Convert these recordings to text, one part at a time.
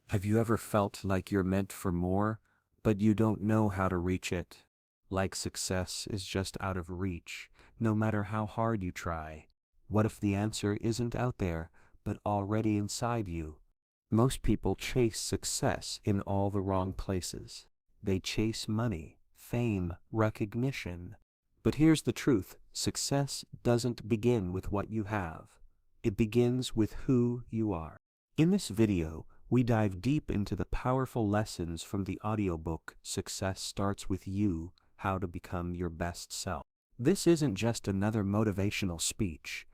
Have you ever felt like you're meant for more, but you don't know how to reach it? Like success is just out of reach, no matter how hard you try. What if the answer isn't out there, but already inside you? Most people chase success in all the wrong places. They chase money, fame, recognition. But here's the truth: success doesn't begin with what you have. It begins with who you are. In this video, we dive deep into the powerful lessons from the audiobook Success Starts With You: How to Become Your Best Self. This isn't just another motivational speech.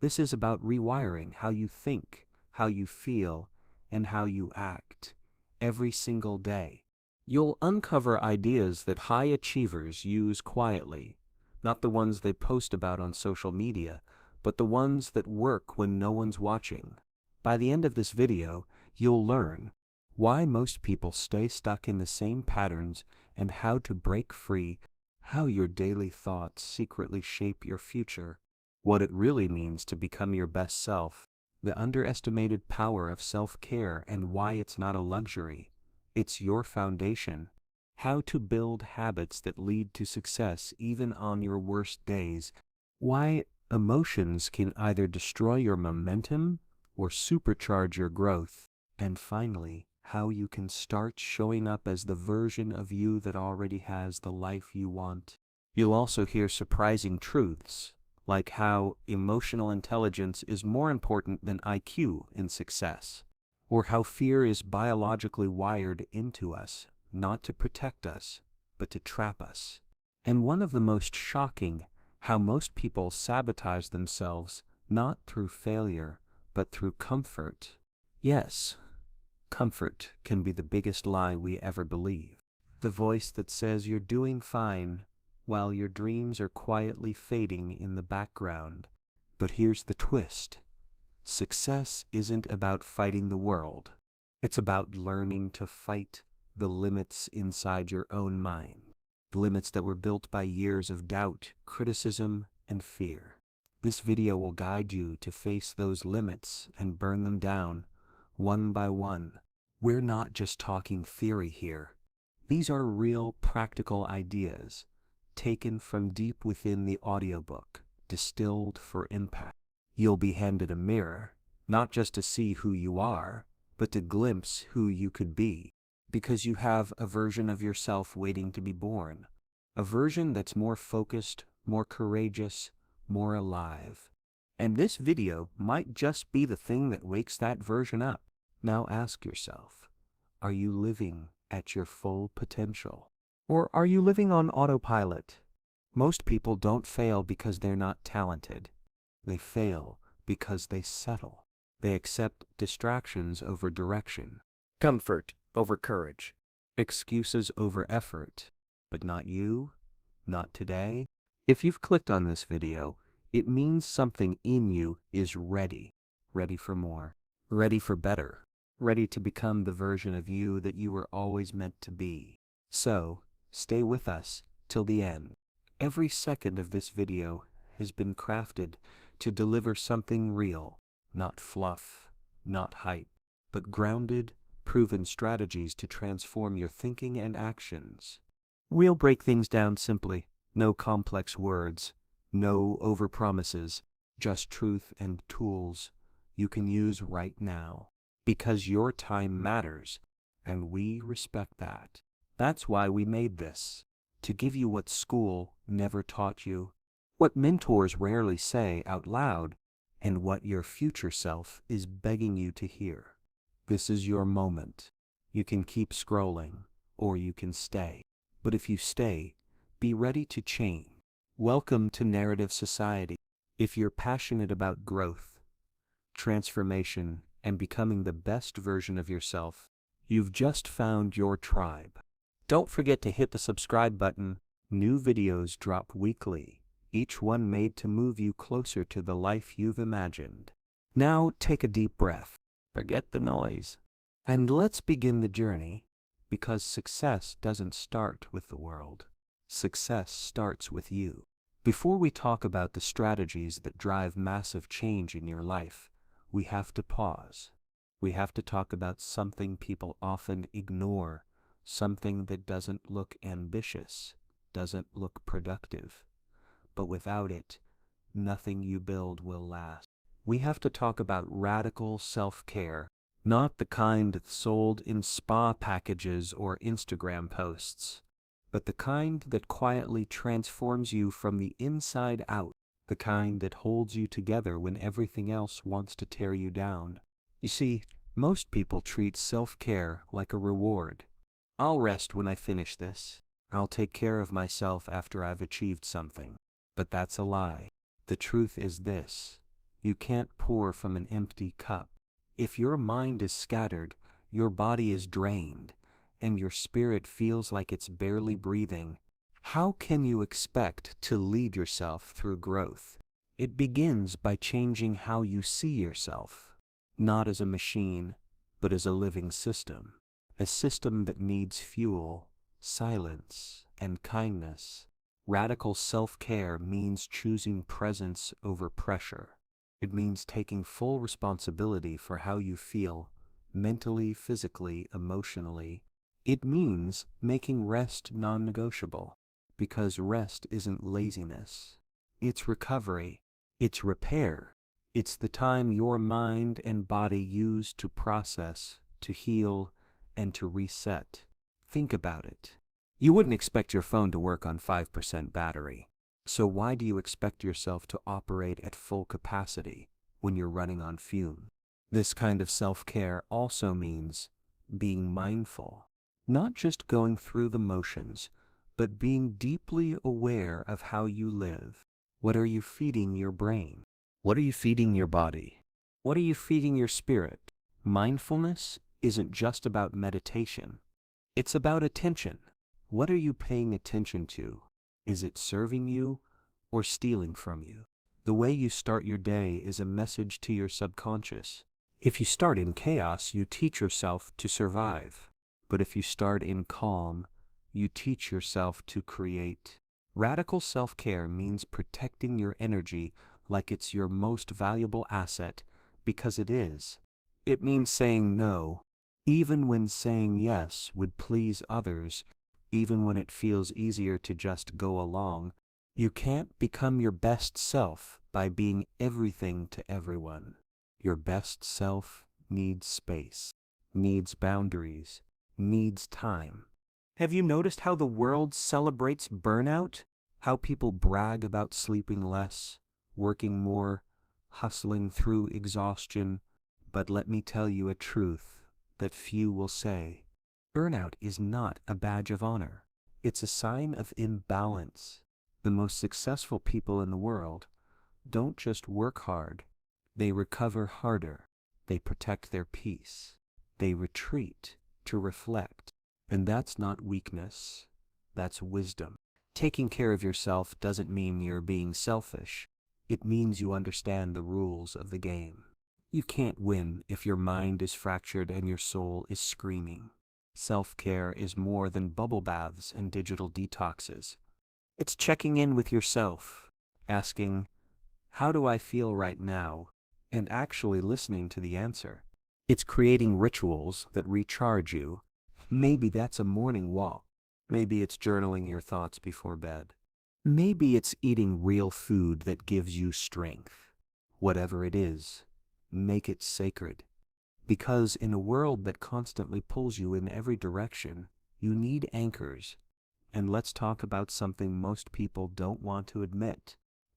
This is about rewiring how you think, how you feel, and how you act every single day. You'll uncover ideas that high achievers use quietly, not the ones they post about on social media, but the ones that work when no one's watching. By the end of this video, you'll learn why most people stay stuck in the same patterns and how to break free, how your daily thoughts secretly shape your future, what it really means to become your best self, the underestimated power of self-care and why it's not a luxury, it's your foundation, how to build habits that lead to success even on your worst days, why emotions can either destroy your momentum or supercharge your growth, and finally, how you can start showing up as the version of you that already has the life you want. You'll also hear surprising truths, like how emotional intelligence is more important than IQ in success, or how fear is biologically wired into us, not to protect us, but to trap us. And one of the most shocking, how most people sabotage themselves not through failure, but through comfort. Yes, comfort can be the biggest lie we ever believe. The voice that says you're doing fine while your dreams are quietly fading in the background. But here's the twist: success isn't about fighting the world. It's about learning to fight the limits inside your own mind. Limits that were built by years of doubt, criticism, and fear. This video will guide you to face those limits and burn them down, one by one. We're not just talking theory here. These are real, practical ideas, taken from deep within the audiobook, distilled for impact. You'll be handed a mirror, not just to see who you are, but to glimpse who you could be. Because you have a version of yourself waiting to be born. A version that's more focused, more courageous, more alive. And this video might just be the thing that wakes that version up. Now ask yourself, are you living at your full potential? Or are you living on autopilot? Most people don't fail because they're not talented. They fail because they settle. They accept distractions over direction, comfort over courage, excuses over effort. But not you, not today. If you've clicked on this video, it means something in you is ready. Ready for more. Ready for better. Ready to become the version of you that you were always meant to be. So, stay with us till the end. Every second of this video has been crafted to deliver something real, not fluff, not hype, but grounded, proven strategies to transform your thinking and actions. We'll break things down simply. No complex words, no overpromises, just truth and tools you can use right now. Because your time matters, and we respect that. That's why we made this. To give you what school never taught you, what mentors rarely say out loud, and what your future self is begging you to hear. This is your moment. You can keep scrolling, or you can stay. But if you stay, be ready to change. Welcome to Narrative Society. If you're passionate about growth, transformation, and becoming the best version of yourself, you've just found your tribe. Don't forget to hit the subscribe button. New videos drop weekly, each one made to move you closer to the life you've imagined. Now take a deep breath. Forget the noise. And let's begin the journey, because success doesn't start with the world. Success starts with you. Before we talk about the strategies that drive massive change in your life, we have to pause. we have to talk about something people often ignore, something that doesn't look ambitious, doesn't look productive, but without it, nothing you build will last. We have to talk about radical self-care, not the kind that's sold in spa packages or Instagram posts, but the kind that quietly transforms you from the inside out, the kind that holds you together when everything else wants to tear you down. You see, most people treat self-care like a reward. I'll rest when I finish this. I'll take care of myself after I've achieved something. But that's a lie. The truth is this: you can't pour from an empty cup. If your mind is scattered, your body is drained, and your spirit feels like it's barely breathing, how can you expect to lead yourself through growth? It begins by changing how you see yourself, not as a machine, but as a living system. A system that needs fuel, silence, and kindness. Radical self-care means choosing presence over pressure. It means taking full responsibility for how you feel, mentally, physically, emotionally. It means making rest non-negotiable, because rest isn't laziness. It's recovery. It's repair. It's the time your mind and body use to process, to heal, and to reset. Think about it. You wouldn't expect your phone to work on 5% battery. So why do you expect yourself to operate at full capacity when you're running on fumes? This kind of self-care also means being mindful, not just going through the motions, but being deeply aware of how you live. What are you feeding your brain? What are you feeding your body? What are you feeding your spirit? Mindfulness isn't just about meditation. It's about attention. What are you paying attention to? Is it serving you or stealing from you? The way you start your day is a message to your subconscious. If you start in chaos, you teach yourself to survive. But if you start in calm, you teach yourself to create. Radical self-care means protecting your energy like it's your most valuable asset, because it is. It means saying no, even when saying yes would please others, even when it feels easier to just go along. You can't become your best self by being everything to everyone. Your best self needs space, needs boundaries, needs time. Have you noticed how the world celebrates burnout? How people brag about sleeping less, working more, hustling through exhaustion? But let me tell you a truth that few will say. Burnout is not a badge of honor. It's a sign of imbalance. The most successful people in the world don't just work hard. They recover harder. They protect their peace. They retreat to reflect. And that's not weakness. That's wisdom. Taking care of yourself doesn't mean you're being selfish. It means you understand the rules of the game. You can't win if your mind is fractured and your soul is screaming. Self-care is more than bubble baths and digital detoxes. It's checking in with yourself, asking, how do I feel right now? And actually listening to the answer. It's creating rituals that recharge you. Maybe that's a morning walk. Maybe it's journaling your thoughts before bed. Maybe it's eating real food that gives you strength. Whatever it is, make it sacred. Because in a world that constantly pulls you in every direction, you need anchors. And let's talk about something most people don't want to admit.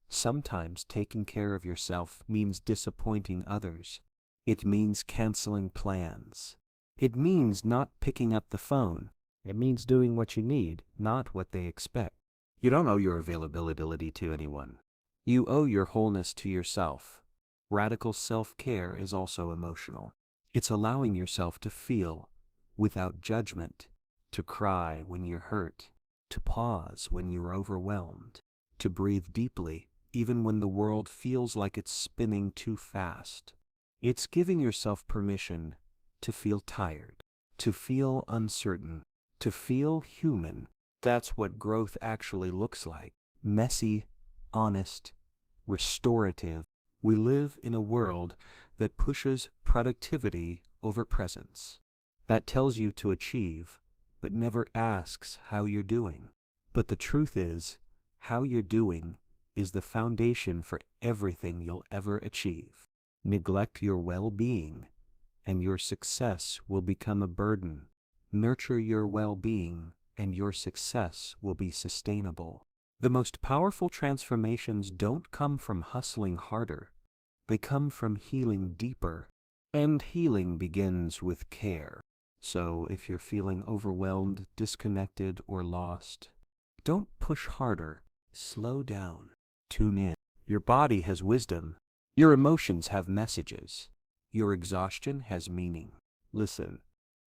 Sometimes taking care of yourself means disappointing others. It means canceling plans. It means not picking up the phone. It means doing what you need, not what they expect. You don't owe your availability to anyone. You owe your wholeness to yourself. Radical self-care is also emotional. It's allowing yourself to feel without judgment, to cry when you're hurt, to pause when you're overwhelmed, to breathe deeply even when the world feels like it's spinning too fast. It's giving yourself permission to feel tired, to feel uncertain, to feel human. That's what growth actually looks like. Messy, honest, restorative. We live in a world that pushes productivity over presence, that tells you to achieve, but never asks how you're doing. But the truth is, how you're doing is the foundation for everything you'll ever achieve. Neglect your well-being, and your success will become a burden. Nurture your well-being, and your success will be sustainable. The most powerful transformations don't come from hustling harder. They come from healing deeper. And healing begins with care. So if you're feeling overwhelmed, disconnected, or lost, don't push harder. Slow down. Tune in. Your body has wisdom. Your emotions have messages. Your exhaustion has meaning. Listen.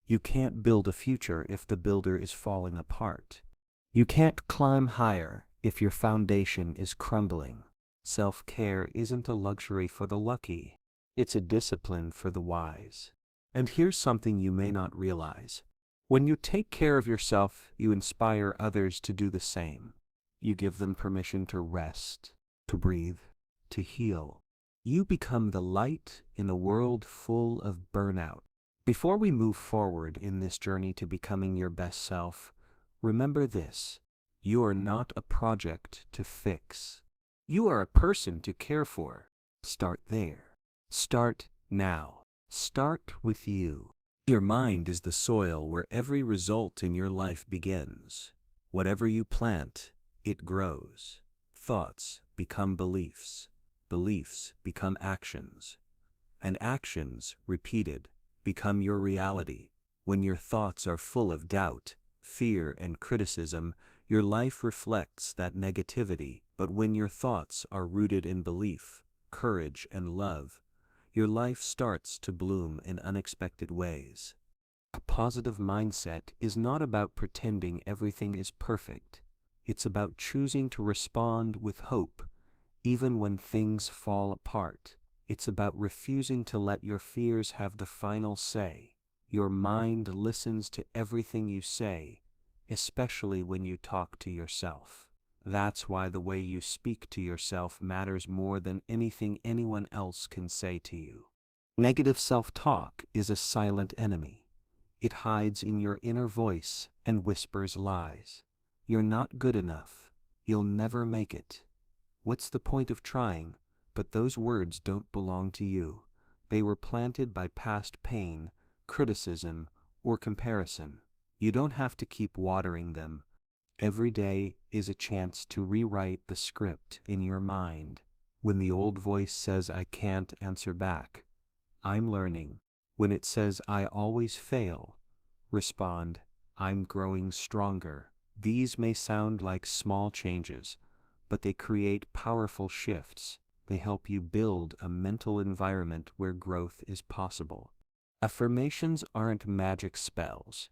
You can't build a future if the builder is falling apart. You can't climb higher if your foundation is crumbling. Self-care isn't a luxury for the lucky. It's a discipline for the wise. And here's something you may not realize. When you take care of yourself, you inspire others to do the same. You give them permission to rest, to breathe, to heal. You become the light in a world full of burnout. Before we move forward in this journey to becoming your best self, remember this: you are not a project to fix. You are a person to care for. Start there. Start now. Start with you. Your mind is the soil where every result in your life begins. Whatever you plant, it grows. Thoughts become beliefs. Beliefs become actions. And actions, repeated, become your reality. When your thoughts are full of doubt, fear, and criticism, your life reflects that negativity. But when your thoughts are rooted in belief, courage, and love, your life starts to bloom in unexpected ways. A positive mindset is not about pretending everything is perfect. It's about choosing to respond with hope, even when things fall apart. It's about refusing to let your fears have the final say. Your mind listens to everything you say, especially when you talk to yourself. That's why the way you speak to yourself matters more than anything anyone else can say to you. Negative self-talk is a silent enemy. It hides in your inner voice and whispers lies. You're not good enough. You'll never make it. What's the point of trying? But those words don't belong to you. They were planted by past pain, criticism, or comparison. You don't have to keep watering them. Every day is a chance to rewrite the script in your mind. When the old voice says, "I can't," answer back, "I'm learning." When it says, "I always fail," respond, "I'm growing stronger." These may sound like small changes, but they create powerful shifts. They help you build a mental environment where growth is possible. Affirmations aren't magic spells.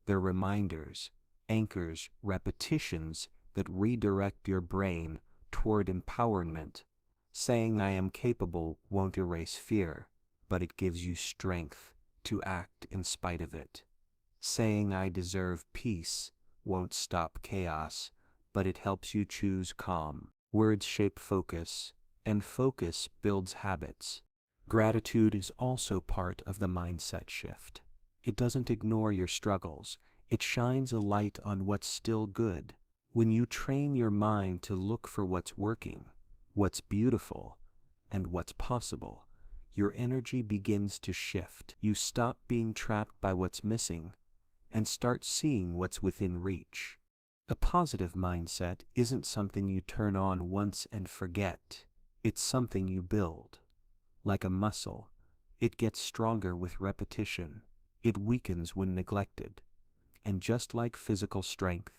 They're reminders, anchors, repetitions that redirect your brain toward empowerment. Saying "I am capable" won't erase fear, but it gives you strength to act in spite of it. Saying "I deserve peace" won't stop chaos, but it helps you choose calm. Words shape focus, and focus builds habits. Gratitude is also part of the mindset shift. It doesn't ignore your struggles. It shines a light on what's still good. When you train your mind to look for what's working, what's beautiful, and what's possible, your energy begins to shift. You stop being trapped by what's missing and start seeing what's within reach. A positive mindset isn't something you turn on once and forget. It's something you build. Like a muscle, it gets stronger with repetition. It weakens when neglected. And just like physical strength,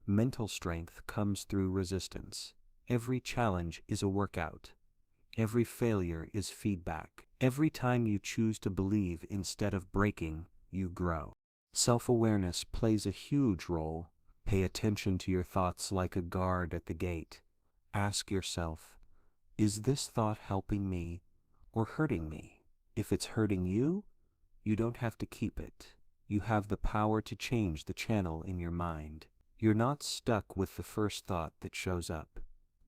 mental strength comes through resistance. Every challenge is a workout. Every failure is feedback. Every time you choose to believe instead of breaking, you grow. Self-awareness plays a huge role. Pay attention to your thoughts like a guard at the gate. Ask yourself, is this thought helping me or hurting me? If it's hurting you, you don't have to keep it. You have the power to change the channel in your mind. You're not stuck with the first thought that shows up.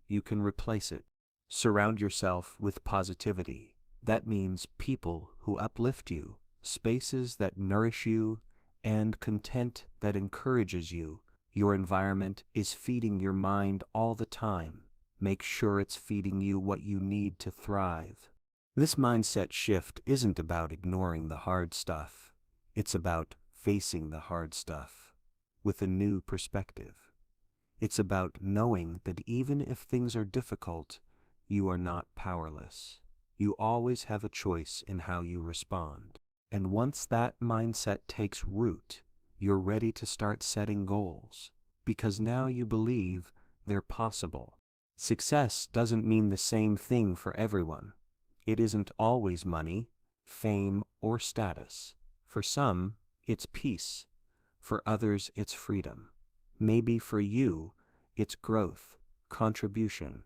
You can replace it. Surround yourself with positivity. That means people who uplift you, spaces that nourish you, and content that encourages you. Your environment is feeding your mind all the time. Make sure it's feeding you what you need to thrive. This mindset shift isn't about ignoring the hard stuff. It's about facing the hard stuff with a new perspective. It's about knowing that even if things are difficult, you are not powerless. You always have a choice in how you respond. And once that mindset takes root, you're ready to start setting goals, because now you believe they're possible. Success doesn't mean the same thing for everyone. It isn't always money, fame, or status. For some, it's peace. For others, it's freedom. Maybe for you, it's growth, contribution,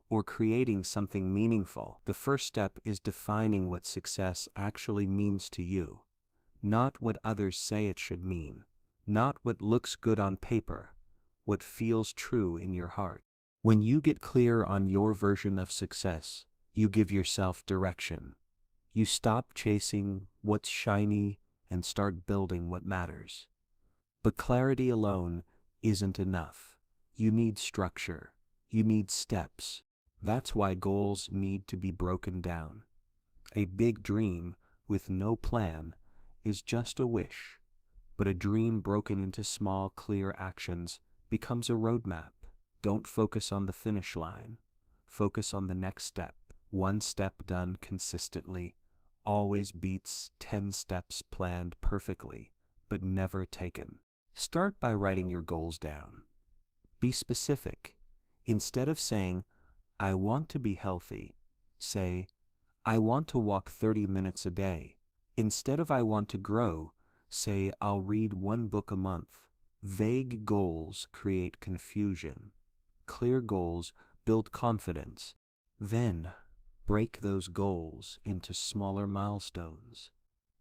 or creating something meaningful. The first step is defining what success actually means to you. Not what others say it should mean. Not what looks good on paper. What feels true in your heart. When you get clear on your version of success, you give yourself direction. You stop chasing what's shiny and start building what matters. But clarity alone isn't enough. You need structure. You need steps. That's why goals need to be broken down. A big dream with no plan is just a wish, but a dream broken into small, clear actions becomes a roadmap. Don't focus on the finish line. Focus on the next step. One step done consistently always beats 10 steps planned perfectly, but never taken. Start by writing your goals down. Be specific. Instead of saying, I want to be healthy, say, I want to walk 30 minutes a day. Instead of I want to grow, say, I'll read one book a month. Vague goals create confusion. Clear goals build confidence. Then, break those goals into smaller milestones.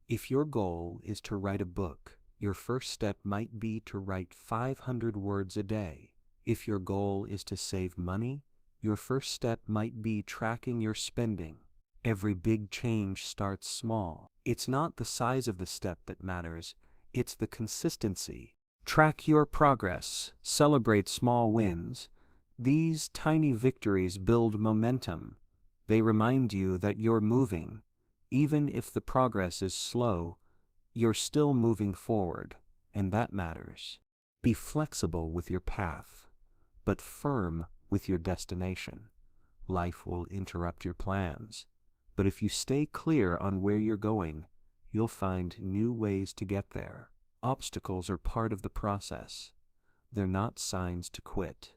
If your goal is to write a book, your first step might be to write 500 words a day. If your goal is to save money, your first step might be tracking your spending. Every big change starts small. It's not the size of the step that matters, it's the consistency. Track your progress. Celebrate small wins. These tiny victories build momentum. They remind you that you're moving. Even if the progress is slow, you're still moving forward, and that matters. Be flexible with your path, but firm with your destination. Life will interrupt your plans, but if you stay clear on where you're going, you'll find new ways to get there. Obstacles are part of the process. They're not signs to quit.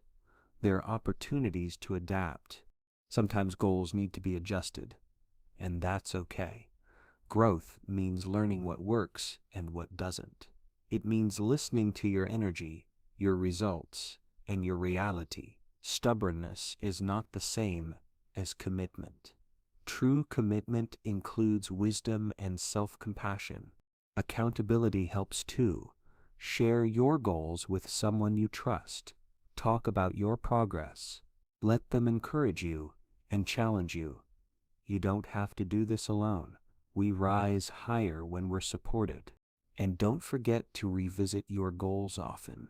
They're opportunities to adapt. Sometimes goals need to be adjusted, and that's okay. Growth means learning what works and what doesn't. It means listening to your energy, your results, and your reality. Stubbornness is not the same as commitment. True commitment includes wisdom and self-compassion. Accountability helps too. Share your goals with someone you trust. Talk about your progress. Let them encourage you and challenge you. You don't have to do this alone. We rise higher when we're supported. And don't forget to revisit your goals often.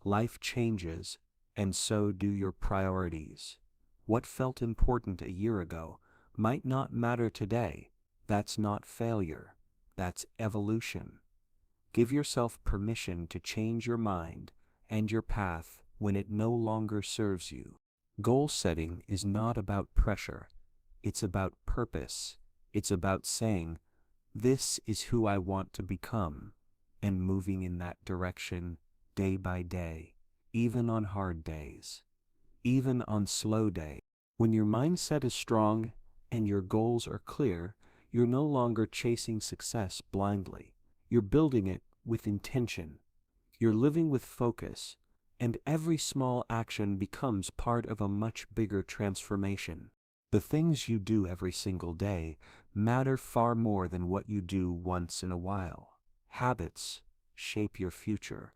Life changes, and so do your priorities. What felt important a year ago might not matter today. That's not failure. That's evolution. Give yourself permission to change your mind and your path when it no longer serves you. Goal setting is not about pressure. It's about purpose. It's about saying, this is who I want to become, and moving in that direction day by day, even on hard days, even on slow days. When your mindset is strong and your goals are clear, you're no longer chasing success blindly. You're building it with intention. You're living with focus, and every small action becomes part of a much bigger transformation. The things you do every single day matter far more than what you do once in a while. Habits shape your future.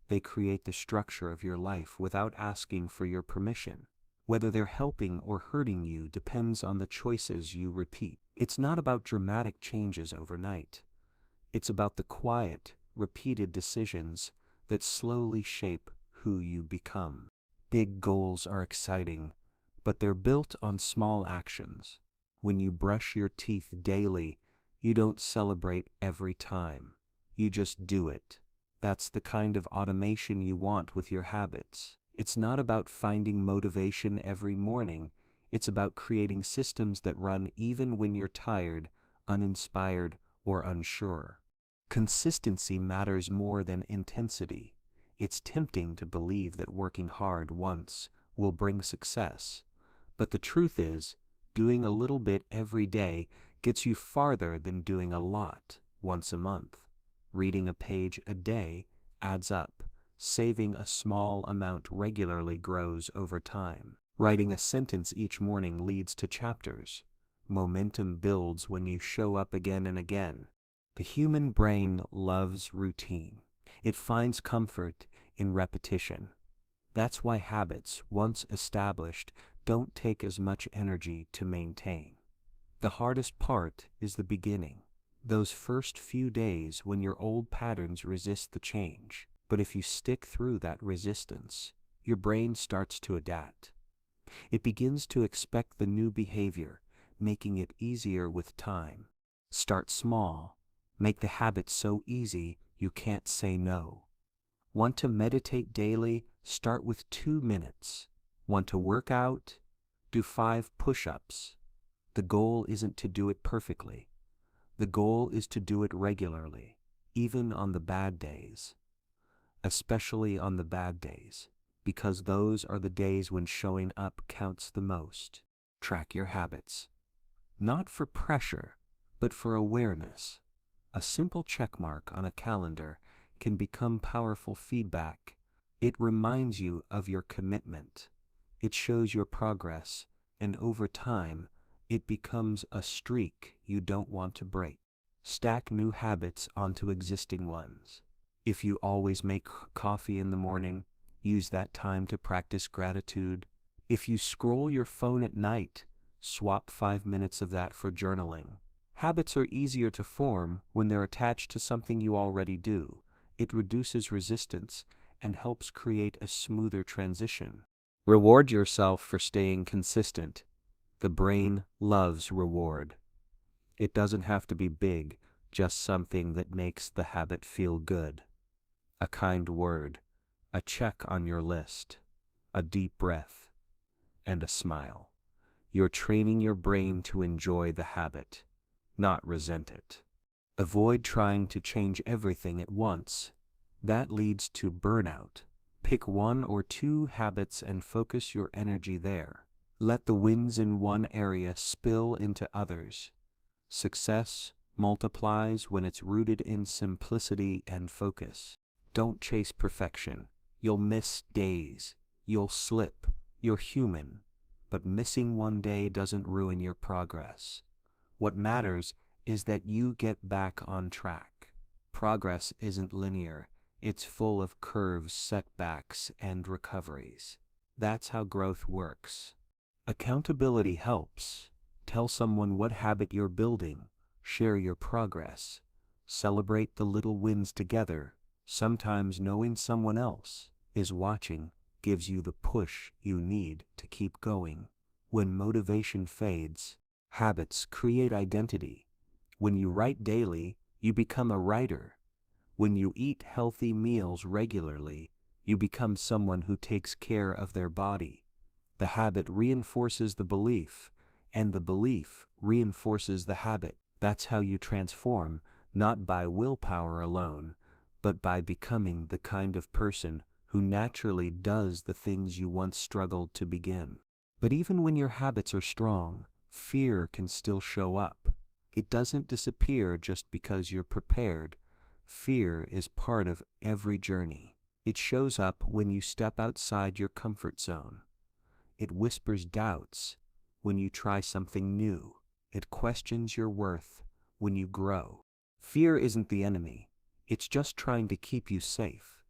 They create the structure of your life without asking for your permission. Whether they're helping or hurting you depends on the choices you repeat. It's not about dramatic changes overnight. It's about the quiet, repeated decisions that slowly shape who you become. Big goals are exciting, but they're built on small actions. When you brush your teeth daily, you don't celebrate every time. You just do it. That's the kind of automation you want with your habits. It's not about finding motivation every morning. It's about creating systems that run even when you're tired, uninspired, or unsure. Consistency matters more than intensity. It's tempting to believe that working hard once will bring success. But the truth is, doing a little bit every day gets you farther than doing a lot once a month. Reading a page a day adds up. Saving a small amount regularly grows over time. Writing a sentence each morning leads to chapters. Momentum builds when you show up again and again. The human brain loves routine. It finds comfort in repetition. That's why habits, once established, don't take as much energy to maintain. The hardest part is the beginning. Those first few days when your old patterns resist the change. But if you stick through that resistance, your brain starts to adapt. It begins to expect the new behavior, making it easier with time. Start small. Make the habit so easy you can't say no. Want to meditate daily? Start with 2 minutes. Want to work out? Do 5 push-ups. The goal isn't to do it perfectly. The goal is to do it regularly, even on the bad days. Especially on the bad days, because those are the days when showing up counts the most. Track your habits. Not for pressure, but for awareness. A simple checkmark on a calendar can become powerful feedback. It reminds you of your commitment. It shows your progress, and over time, it becomes a streak you don't want to break. Stack new habits onto existing ones. If you always make coffee in the morning, use that time to practice gratitude. If you scroll your phone at night, swap 5 minutes of that for journaling. Habits are easier to form when they're attached to something you already do. It reduces resistance and helps create a smoother transition. Reward yourself for staying consistent. The brain loves reward. It doesn't have to be big, just something that makes the habit feel good. A kind word, a check on your list, a deep breath, and a smile. You're training your brain to enjoy the habit, not resent it. Avoid trying to change everything at once. That leads to burnout. Pick 1 or 2 habits and focus your energy there. Let the wins in one area spill into others. Success multiplies when it's rooted in simplicity and focus. Don't chase perfection. You'll miss days. You'll slip. You're human. But missing one day doesn't ruin your progress. What matters is that you get back on track. Progress isn't linear. It's full of curves, setbacks, and recoveries. That's how growth works. Accountability helps. Tell someone what habit you're building. Share your progress. Celebrate the little wins together. Sometimes knowing someone else is watching gives you the push you need to keep going. When motivation fades, habits create identity. When you write daily, you become a writer. When you eat healthy meals regularly, you become someone who takes care of their body. The habit reinforces the belief, and the belief reinforces the habit. That's how you transform, not by willpower alone, but by becoming the kind of person who naturally does the things you once struggled to begin. But even when your habits are strong, fear can still show up. It doesn't disappear just because you're prepared. Fear is part of every journey. It shows up when you step outside your comfort zone. It whispers doubts when you try something new. It questions your worth when you grow. Fear isn't the enemy. It's just trying to keep you safe.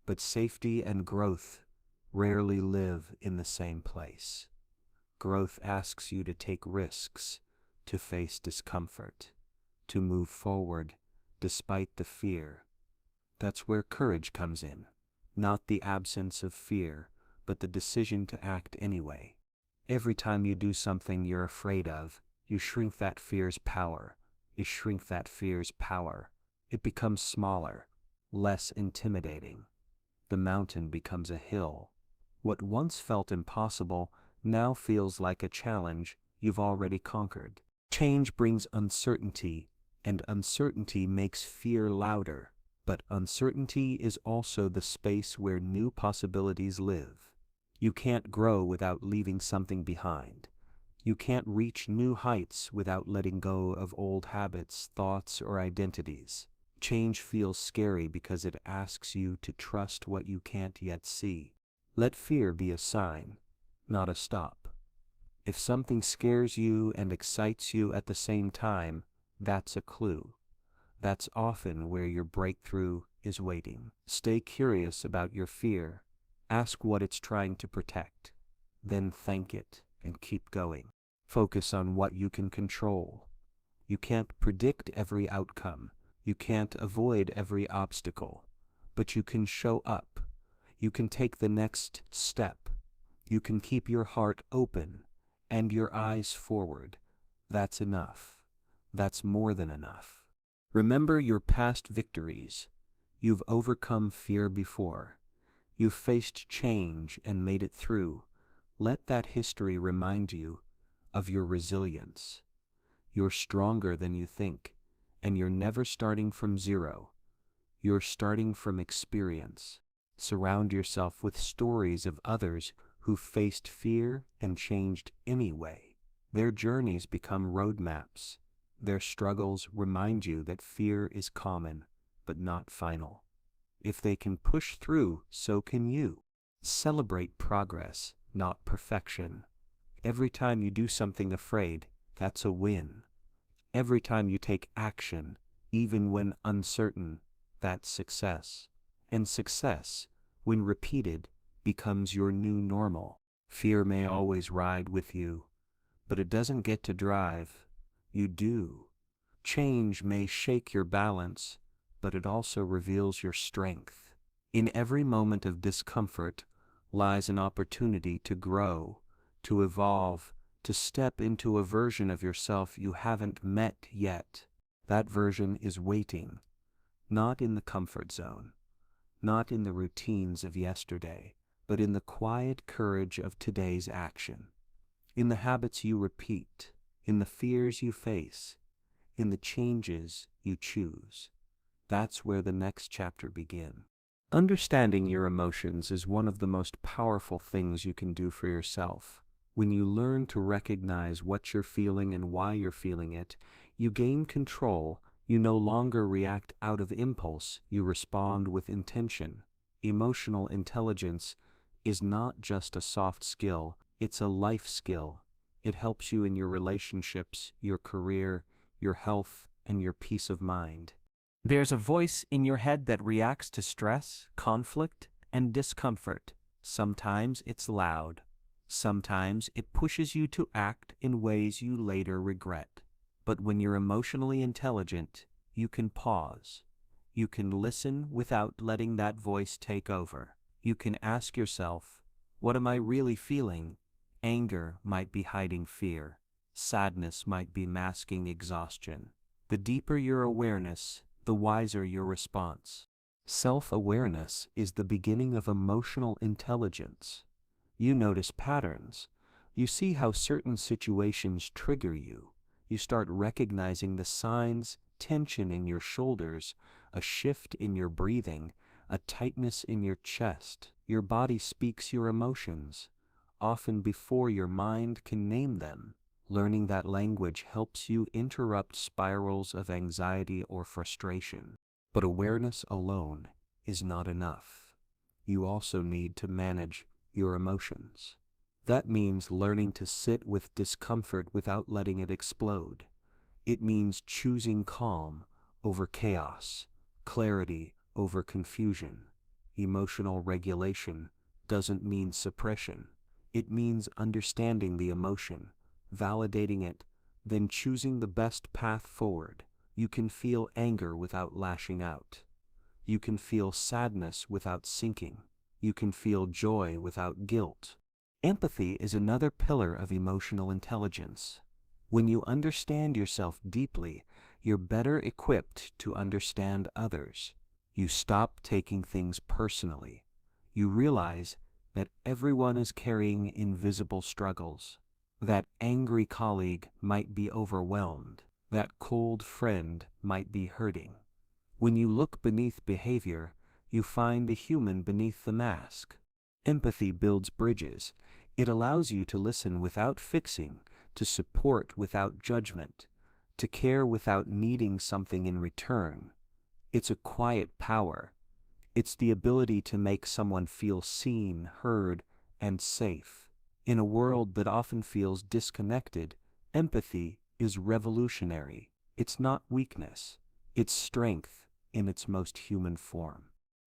But safety and growth rarely live in the same place. Growth asks you to take risks, to face discomfort, to move forward despite the fear. That's where courage comes in. Not the absence of fear, but the decision to act anyway. Every time you do something you're afraid of, you shrink that fear's power. You shrink that fear's power. It becomes smaller, less intimidating. The mountain becomes a hill. What once felt impossible now feels like a challenge you've already conquered. Change brings uncertainty, and uncertainty makes fear louder. But uncertainty is also the space where new possibilities live. You can't grow without leaving something behind. You can't reach new heights without letting go of old habits, thoughts, or identities. Change feels scary because it asks you to trust what you can't yet see. Let fear be a sign, not a stop. If something scares you and excites you at the same time, that's a clue. That's often where your breakthrough is waiting. Stay curious about your fear. Ask what it's trying to protect. Then thank it and keep going. Focus on what you can control. You can't predict every outcome. You can't avoid every obstacle. But you can show up. You can take the next step. You can keep your heart open and your eyes forward. That's enough. That's more than enough. Remember your past victories. You've overcome fear before. You've faced change and made it through. Let that history remind you of your resilience. You're stronger than you think, and you're never starting from zero. You're starting from experience. Surround yourself with stories of others who faced fear and changed anyway. Their journeys become roadmaps. Their struggles remind you that fear is common, but not final. If they can push through, so can you. Celebrate progress, not perfection. Every time you do something afraid, that's a win. Every time you take action, even when uncertain, that's success. And success, when repeated, becomes your new normal. Fear may always ride with you, but it doesn't get to drive. You do. Change may shake your balance, but it also reveals your strength. In every moment of discomfort lies an opportunity to grow, to evolve, to step into a version of yourself you haven't met yet. That version is waiting, not in the comfort zone, not in the routines of yesterday, but in the quiet courage of today's action, in the habits you repeat, in the fears you face, in the changes you choose. That's where the next chapter begins. Understanding your emotions is one of the most powerful things you can do for yourself. When you learn to recognize what you're feeling and why you're feeling it, you gain control. You no longer react out of impulse, you respond with intention. Emotional intelligence is not just a soft skill, it's a life skill. It helps you in your relationships, your career, your health, and your peace of mind. There's a voice in your head that reacts to stress, conflict, and discomfort. Sometimes it's loud. Sometimes it pushes you to act in ways you later regret. But when you're emotionally intelligent, you can pause. You can listen without letting that voice take over. You can ask yourself, what am I really feeling? Anger might be hiding fear. Sadness might be masking exhaustion. The deeper your awareness, the wiser your response. Self-awareness is the beginning of emotional intelligence. You notice patterns. You see how certain situations trigger you. You start recognizing the signs: tension in your shoulders, a shift in your breathing, a tightness in your chest. Your body speaks your emotions, often before your mind can name them. Learning that language helps you interrupt spirals of anxiety or frustration. But awareness alone is not enough. You also need to manage your emotions. That means learning to sit with discomfort without letting it explode. It means choosing calm over chaos, clarity over confusion, emotional regulation doesn't mean suppression. It means understanding the emotion, validating it, then choosing the best path forward. You can feel anger without lashing out. You can feel sadness without sinking. You can feel joy without guilt. Empathy is another pillar of emotional intelligence. When you understand yourself deeply, you're better equipped to understand others. You stop taking things personally. You realize that everyone is carrying invisible struggles. That angry colleague might be overwhelmed. That cold friend might be hurting. When you look beneath behavior, you find the human beneath the mask. Empathy builds bridges. It allows you to listen without fixing, to support without judgment, to care without needing something in return. It's a quiet power. It's the ability to make someone feel seen, heard, and safe. In a world that often feels disconnected, empathy is revolutionary. It's not weakness. It's strength in its most human form.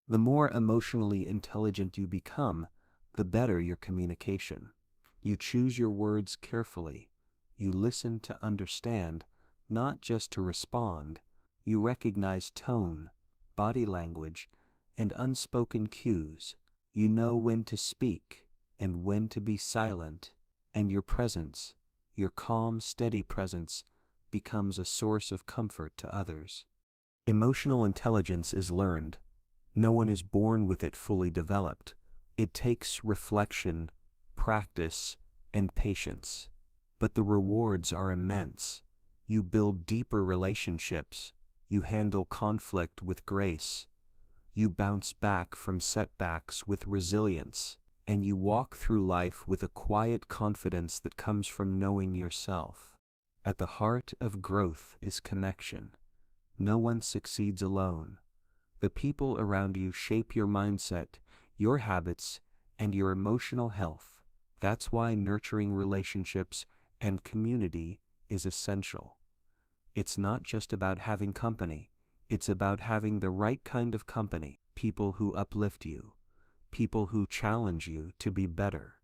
The more emotionally intelligent you become, the better your communication. You choose your words carefully. You listen to understand, not just to respond. You recognize tone, body language, and unspoken cues. You know when to speak and when to be silent, and your presence, your calm, steady presence, becomes a source of comfort to others. Emotional intelligence is learned. No one is born with it fully developed. It takes reflection, practice, and patience. But the rewards are immense. You build deeper relationships. You handle conflict with grace. You bounce back from setbacks with resilience. And you walk through life with a quiet confidence that comes from knowing yourself. At the heart of growth is connection. No one succeeds alone. The people around you shape your mindset, your habits, and your emotional health. That's why nurturing relationships and community is essential. It's not just about having company. It's about having the right kind of company. People who uplift you. People who challenge you to be better.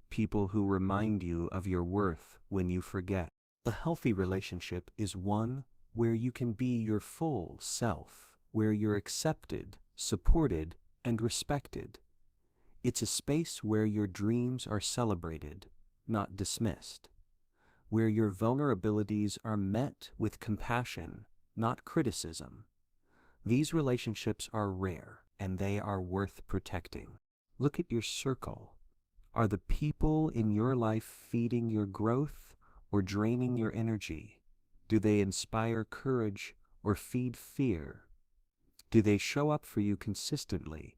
People who remind you of your worth when you forget. A healthy relationship is one where you can be your full self, where you're accepted, supported, and respected. It's a space where your dreams are celebrated, not dismissed, where your vulnerabilities are met with compassion, not criticism. These relationships are rare, and they are worth protecting. Look at your circle. Are the people in your life feeding your growth or draining your energy? Do they inspire courage or feed fear? Do they show up for you consistently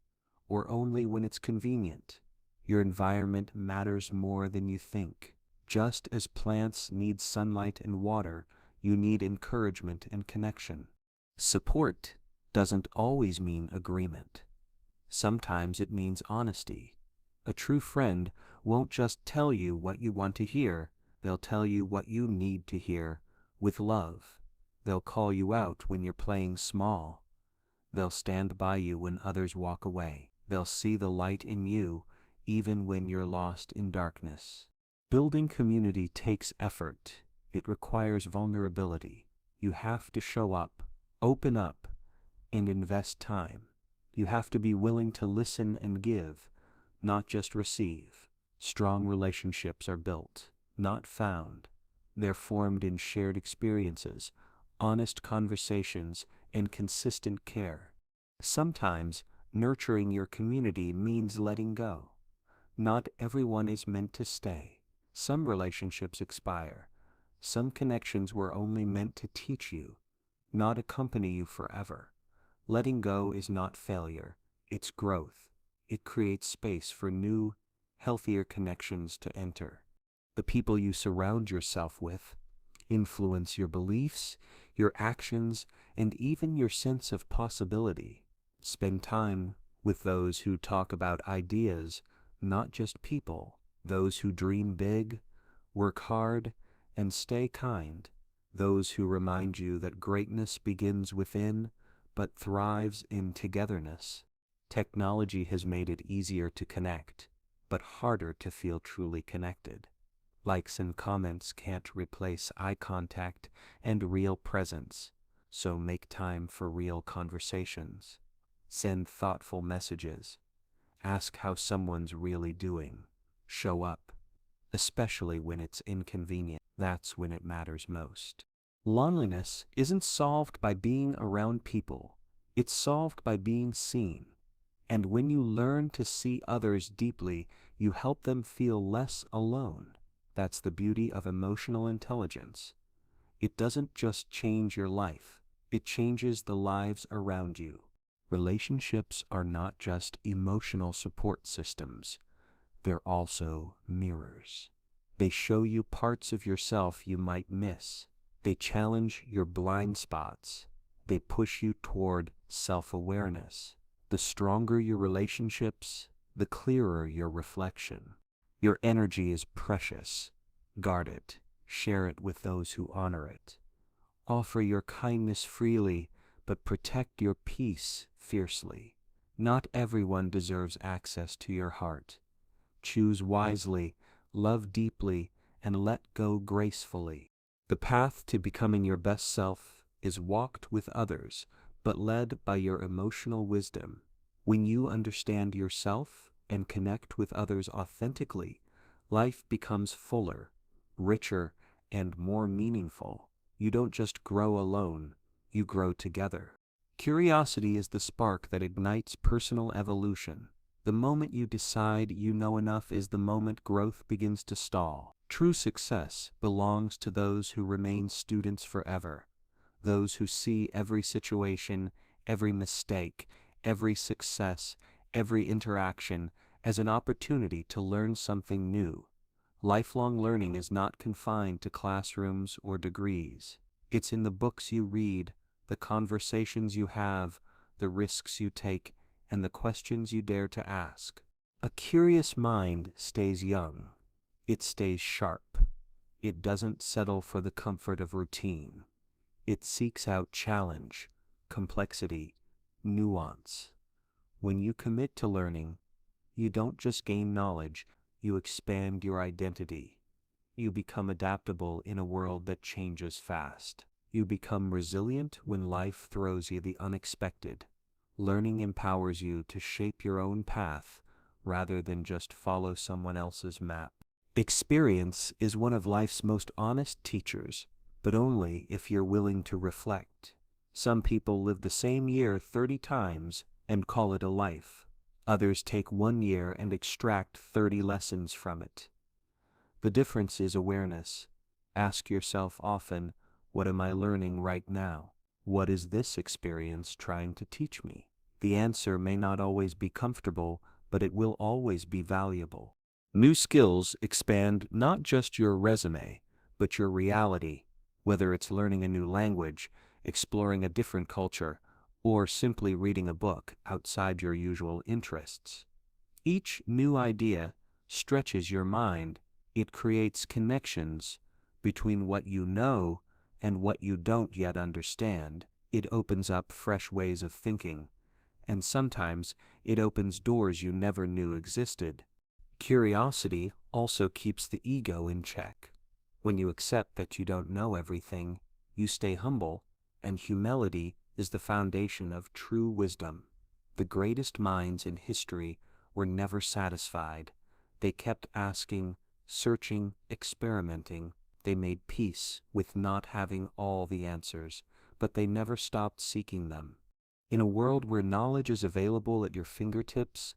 or only when it's convenient? Your environment matters more than you think. Just as plants need sunlight and water, you need encouragement and connection. Support doesn't always mean agreement. Sometimes it means honesty. A true friend won't just tell you what you want to hear, they'll tell you what you need to hear with love. They'll call you out when you're playing small. They'll stand by you when others walk away. They'll see the light in you even when you're lost in darkness. Building community takes effort. It requires vulnerability. You have to show up, open up, and invest time. You have to be willing to listen and give, not just receive. Strong relationships are built, not found. They're formed in shared experiences, honest conversations, and consistent care. Sometimes, nurturing your community means letting go. Not everyone is meant to stay. Some relationships expire. Some connections were only meant to teach you, not accompany you forever. Letting go is not failure, it's growth. It creates space for new, healthier connections to enter. The people you surround yourself with influence your beliefs, your actions, and even your sense of possibility. Spend time with those who talk about ideas, not just people. Those who dream big, work hard, and stay kind. Those who remind you that greatness begins within, but thrives in togetherness. Technology has made it easier to connect, but harder to feel truly connected. Likes and comments can't replace eye contact and real presence, so make time for real conversations. Send thoughtful messages. Ask how someone's really doing. Show up, especially when it's inconvenient. That's when it matters most. Loneliness isn't solved by being around people. It's solved by being seen. And when you learn to see others deeply, you help them feel less alone. That's the beauty of emotional intelligence. It doesn't just change your life, it changes the lives around you. Relationships are not just emotional support systems, they're also mirrors. They show you parts of yourself you might miss. They challenge your blind spots. They push you toward self-awareness. The stronger your relationships, the clearer your reflection. Your energy is precious. Guard it. Share it with those who honor it. Offer your kindness freely, but protect your peace fiercely. Not everyone deserves access to your heart. Choose wisely, love deeply, and let go gracefully. The path to becoming your best self is walked with others, but led by your emotional wisdom. When you understand yourself and connect with others authentically, life becomes fuller, richer, and more meaningful. You don't just grow alone, you grow together. Curiosity is the spark that ignites personal evolution. The moment you decide you know enough is the moment growth begins to stall. True success belongs to those who remain students forever, those who see every situation, every mistake, every success, every interaction as an opportunity to learn something new. Lifelong learning is not confined to classrooms or degrees. It's in the books you read, the conversations you have, the risks you take, and the questions you dare to ask. A curious mind stays young. It stays sharp. It doesn't settle for the comfort of routine. It seeks out challenge, complexity, nuance. When you commit to learning, you don't just gain knowledge, you expand your identity. You become adaptable in a world that changes fast. You become resilient when life throws you the unexpected. Learning empowers you to shape your own path rather than just follow someone else's map. Experience is one of life's most honest teachers, but only if you're willing to reflect. Some people live the same year 30 times and call it a life. Others take 1 year and extract 30 lessons from it. The difference is awareness. Ask yourself often, what am I learning right now? What is this experience trying to teach me? The answer may not always be comfortable, but it will always be valuable. New skills expand not just your resume, but your reality, whether it's learning a new language, exploring a different culture, or simply reading a book outside your usual interests. Each new idea stretches your mind. It creates connections between what you know and what you don't yet understand. It opens up fresh ways of thinking, and sometimes it opens doors you never knew existed. Curiosity also keeps the ego in check. When you accept that you don't know everything, you stay humble, and humility is the foundation of true wisdom. The greatest minds in history were never satisfied. They kept asking, searching, experimenting. They made peace with not having all the answers, but they never stopped seeking them. In a world where knowledge is available at your fingertips,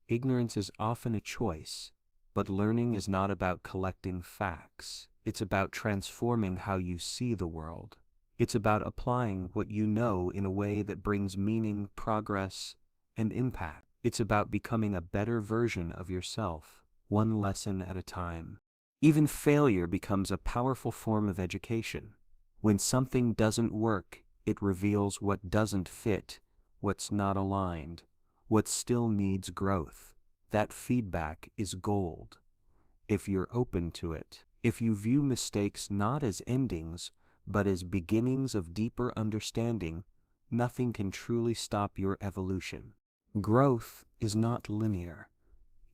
ignorance is often a choice, but learning is not about collecting facts. It's about transforming how you see the world. It's about applying what you know in a way that brings meaning, progress, and impact. It's about becoming a better version of yourself, one lesson at a time. Even failure becomes a powerful form of education. When something doesn't work, it reveals what doesn't fit, what's not aligned, what still needs growth. That feedback is gold, if you're open to it. If you view mistakes not as endings, but as beginnings of deeper understanding, nothing can truly stop your evolution. Growth is not linear.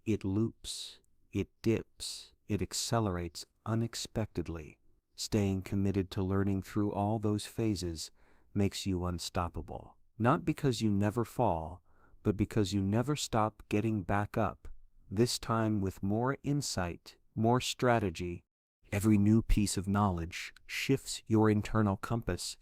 It loops, it dips, it accelerates unexpectedly. Staying committed to learning through all those phases makes you unstoppable. Not because you never fall, but because you never stop getting back up, this time with more insight, more strategy. Every new piece of knowledge shifts your internal compass.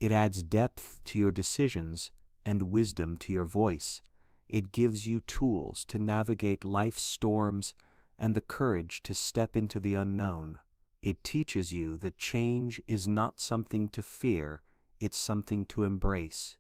It adds depth to your decisions and wisdom to your voice. It gives you tools to navigate life's storms and the courage to step into the unknown. It teaches you that change is not something to fear, it's something to embrace.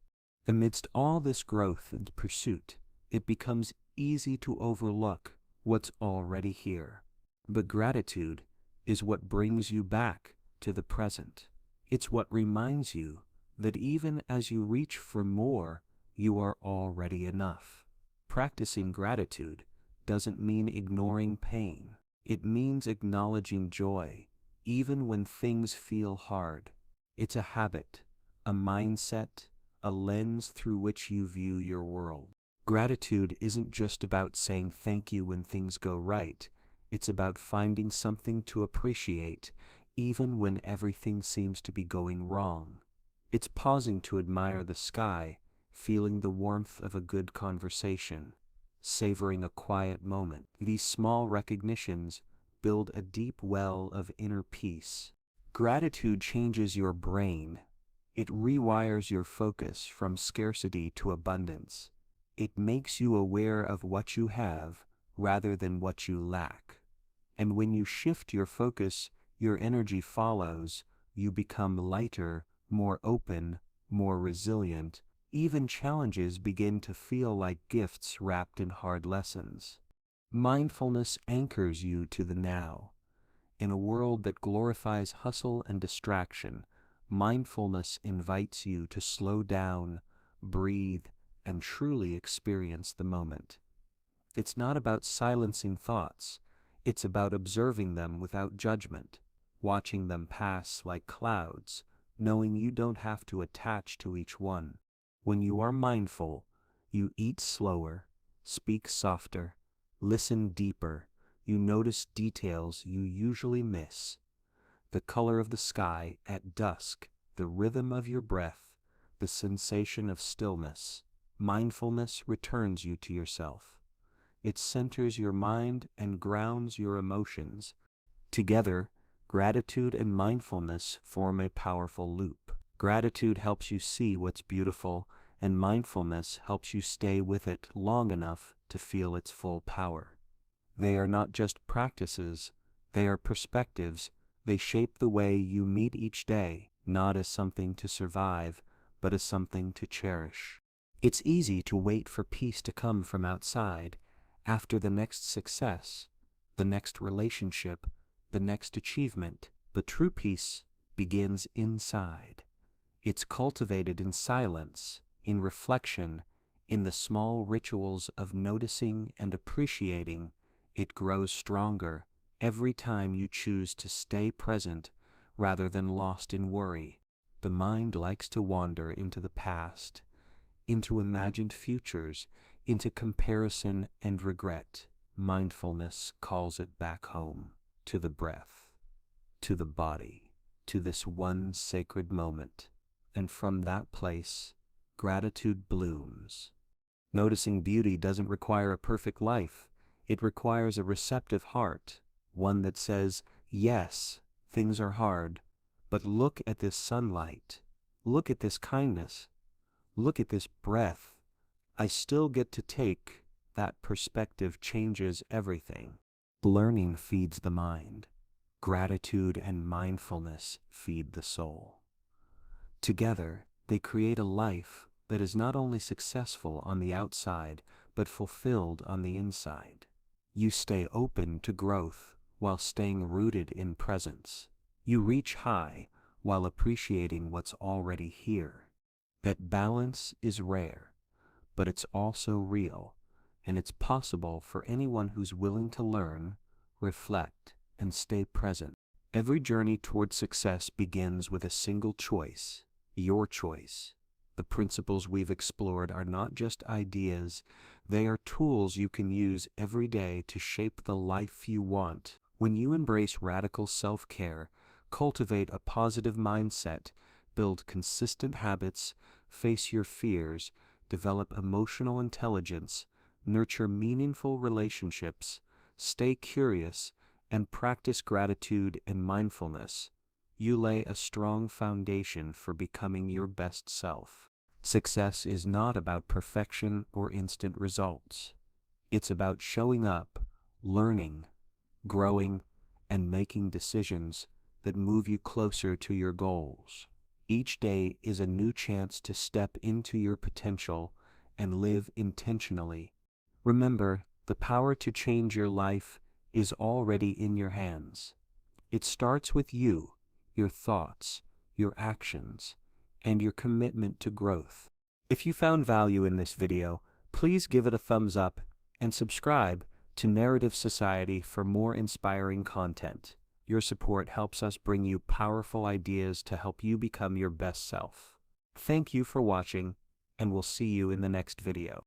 Amidst all this growth and pursuit, it becomes easy to overlook what's already here. But gratitude is what brings you back to the present. It's what reminds you that even as you reach for more, you are already enough. Practicing gratitude doesn't mean ignoring pain. It means acknowledging joy, even when things feel hard. It's a habit, a mindset, a lens through which you view your world. Gratitude isn't just about saying thank you when things go right. It's about finding something to appreciate, even when everything seems to be going wrong. It's pausing to admire the sky, feeling the warmth of a good conversation, savoring a quiet moment. These small recognitions build a deep well of inner peace. Gratitude changes your brain. It rewires your focus from scarcity to abundance. It makes you aware of what you have rather than what you lack. And when you shift your focus, your energy follows. You become lighter, more open, more resilient. Even challenges begin to feel like gifts wrapped in hard lessons. Mindfulness anchors you to the now. In a world that glorifies hustle and distraction, mindfulness invites you to slow down, breathe, and truly experience the moment. It's not about silencing thoughts. It's about observing them without judgment, watching them pass like clouds, knowing you don't have to attach to each one. When you are mindful, you eat slower, speak softer, listen deeper. You notice details you usually miss. The color of the sky at dusk, the rhythm of your breath, the sensation of stillness. Mindfulness returns you to yourself. It centers your mind and grounds your emotions. Together, gratitude and mindfulness form a powerful loop. Gratitude helps you see what's beautiful, and mindfulness helps you stay with it long enough to feel its full power. They are not just practices, they are perspectives. They shape the way you meet each day, not as something to survive, but as something to cherish. It's easy to wait for peace to come from outside, after the next success, the next relationship, the next achievement. But true peace begins inside. It's cultivated in silence, in reflection, in the small rituals of noticing and appreciating. It grows stronger every time you choose to stay present rather than lost in worry. The mind likes to wander into the past, into imagined futures, into comparison and regret. Mindfulness calls it back home, to the breath, to the body, to this one sacred moment. And from that place, gratitude blooms. Noticing beauty doesn't require a perfect life. It requires a receptive heart, one that says, yes, things are hard, but look at this sunlight. Look at this kindness. Look at this breath. I still get to take. That perspective changes everything. Learning feeds the mind. Gratitude and mindfulness feed the soul. Together, they create a life that is not only successful on the outside, but fulfilled on the inside. You stay open to growth while staying rooted in presence. You reach high while appreciating what's already here. That balance is rare, but it's also real, and it's possible for anyone who's willing to learn, reflect, and stay present. Every journey toward success begins with a single choice, your choice. The principles we've explored are not just ideas, they are tools you can use every day to shape the life you want. When you embrace radical self-care, cultivate a positive mindset, build consistent habits, face your fears, develop emotional intelligence, nurture meaningful relationships, stay curious, and practice gratitude and mindfulness, you lay a strong foundation for becoming your best self. Success is not about perfection or instant results. It's about showing up, learning, growing, and making decisions that move you closer to your goals. Each day is a new chance to step into your potential and live intentionally. Remember, the power to change your life is already in your hands. It starts with you, your thoughts, your actions, and your commitment to growth. If you found value in this video, please give it a thumbs up and subscribe to Narrative Society for more inspiring content. Your support helps us bring you powerful ideas to help you become your best self. Thank you for watching, and we'll see you in the next video.